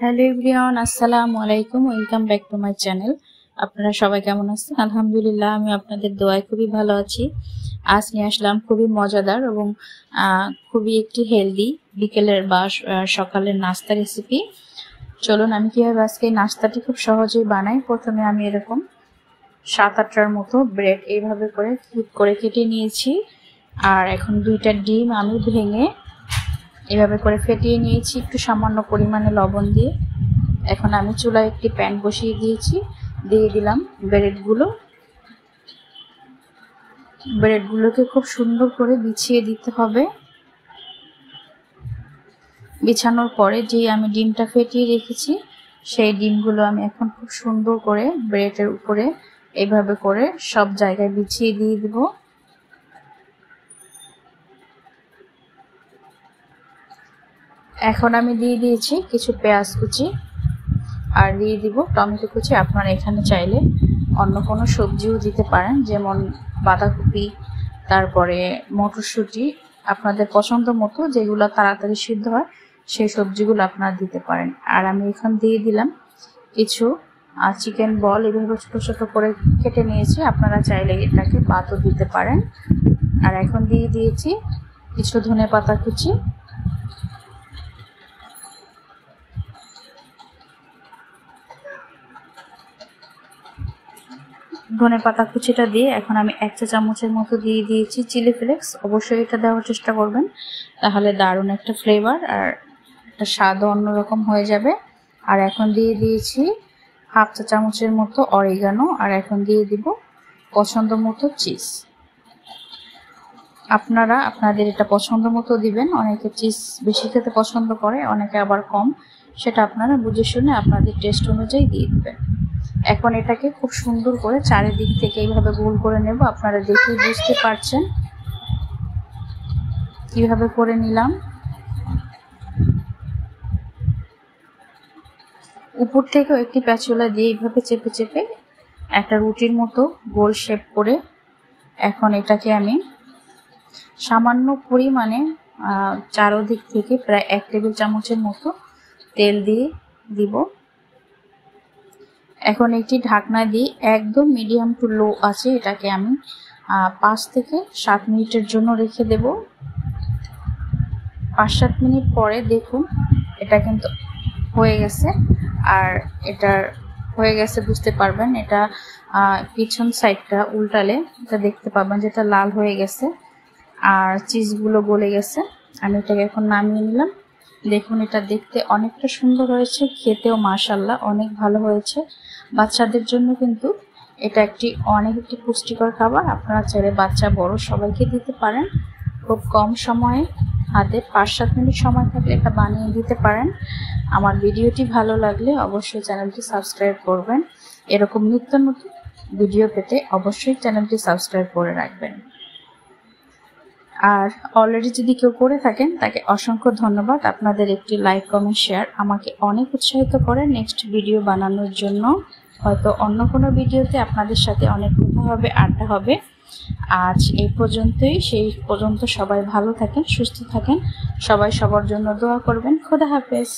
Hello everyone, আসসালামু আলাইকুম। Welcome back to my channel. আপনারা সবাই কেমন আছেন? আলহামদুলিল্লাহ, আমি আপনাদের দোয়ায় খুবই ভালো আছি। আজ নিয়ে আসলাম খুবই মজাদার এবং খুবই একটি হেলদি বিকেলের বা সকালের নাস্তা রেসিপি। চলুন আমি কীভাবে আজকে এই নাস্তাটি খুব সহজেই বানাই। প্রথমে আমি এরকম 7-8টার মতো ব্রেড এইভাবে করে কিউব করে কেটে নিয়েছি। আর এখন 2টা ডিম আমি ভেঙে এভাবে করে ফেটিয়ে নিয়েছি একটু সামান্য পরিমাণে লবণ দিয়ে। এখন আমি চুলায় একটি প্যান বসিয়ে দিয়েছি, দিয়ে দিলাম ব্রেডগুলোকে খুব সুন্দর করে বিছিয়ে দিতে হবে। বিছানোর পরে যে আমি ডিমটা ফেটিয়ে রেখেছি সেই ডিমগুলো আমি এখন খুব সুন্দর করে ব্রেডের উপরে এইভাবে করে সব জায়গায় বিছিয়ে দিয়ে দিব। এখন আমি দিয়ে দিয়েছি কিছু পেঁয়াজ কুচি আর দিয়ে দিব টমেটো কুচি। আপনারা এখানে চাইলে অন্য কোনো সবজিও দিতে পারেন, যেমন বাঁধাকপি, তারপরে মটরশুঁটি, আপনাদের পছন্দ মতো যেগুলো তাড়াতাড়ি সিদ্ধ হয় সেই সবজিগুলো আপনারা দিতে পারেন। আর আমি এখন দিয়ে দিলাম কিছু চিকেন বল, এভাবে ছোটো ছোটো করে কেটে নিয়েছি। আপনারা চাইলে এটাকে পাতও দিতে পারেন। আর এখন দিয়ে দিয়েছি কিছু ধনেপাতা কুচি। ধনেপাতা কুচিটা দিয়ে এখন আমি 1 চা চামচের মতো দিয়ে দিয়েছি চিলি ফ্লেক্স। অবশ্যই এটা দেওয়ার চেষ্টা করবেন, তাহলে দারুণ একটা ফ্লেভার আর একটা স্বাদও অন্যরকম হয়ে যাবে। আর এখন দিয়ে দিয়েছি 1/2 চা চামচের মতো অরিগানো। আর এখন দিয়ে দিব পছন্দ মতো চিজ। আপনারা আপনাদের এটা পছন্দ মতো দিবেন। অনেকে চিজ বেশি খেতে পছন্দ করে, অনেকে আবার কম, সেটা আপনারা বুঝে শুনে আপনাদের টেস্ট অনুযায়ী দিয়ে দিবেন। এখন এটাকে খুব সুন্দর করে চারিদিক থেকে এইভাবে গোল করে নেব। আপনারা দেখেই বুঝতে পারছেন কিভাবে করে নিলাম। উপর থেকেও একটি প্যাচুলা দিয়ে এইভাবে চেপে চেপে একটা রুটির মতো গোল শেপ করে এখন এটাকে আমি সামান্য পরিমাণে চারদিক থেকে প্রায় 1 টেবিল চামচের মতো তেল দিয়ে দিব। এখন একটি ঢাকনা দিয়ে একদম মিডিয়াম টু লো আছে এটাকে আমি 5 থেকে 7 মিনিটের জন্য রেখে দেব। 5-7 মিনিট পরে দেখুন এটা কিন্তু হয়ে গেছে। আর এটার হয়ে গেছে বুঝতে পারবেন, এটা পিছন সাইডটা উল্টালে এটা দেখতে পাবেন যেটা লাল হয়ে গেছে আর চিজগুলো গলে গেছে। আমি এটাকে এখন নামিয়ে নিলাম। দেখুন এটা দেখতে অনেকটা সুন্দর হয়েছে, খেতেও মাশাআল্লাহ অনেক ভালো হয়েছে। বাচ্চাদের জন্য কিন্তু এটা অনেক একটি পুষ্টিকর খাবার। আপনারা চাইলে বাচ্চা বড় সবাইকে দিতে পারেন। খুব কম সময়ে, হাতে 5-7 মিনিট সময় থাকলে এটা বানিয়ে দিতে পারেন। আমার ভিডিওটি ভালো লাগলে অবশ্যই চ্যানেলটি সাবস্ক্রাইব করবেন। এরকম নিত্য নতুন ভিডিও পেতে অবশ্যই চ্যানেলটি সাবস্ক্রাইব করে রাখবেন। আর অলরেডি যদি কেউ করে থাকেন তাকে অসংখ্য ধন্যবাদ। আপনাদের একটি লাইক, কমেন্ট, শেয়ার আমাকে অনেক উৎসাহিত করে নেক্সট ভিডিও বানানোর জন্য। হয়তো অন্য কোনো ভিডিওতে আপনাদের সাথে অনেক কথা হবে, আড্ডা হবে। আজ এই পর্যন্তই। সেই পর্যন্ত সবাই ভালো থাকেন, সুস্থ থাকেন। সবাই সবার জন্য দোয়া করবেন। খোদা হাফেজ।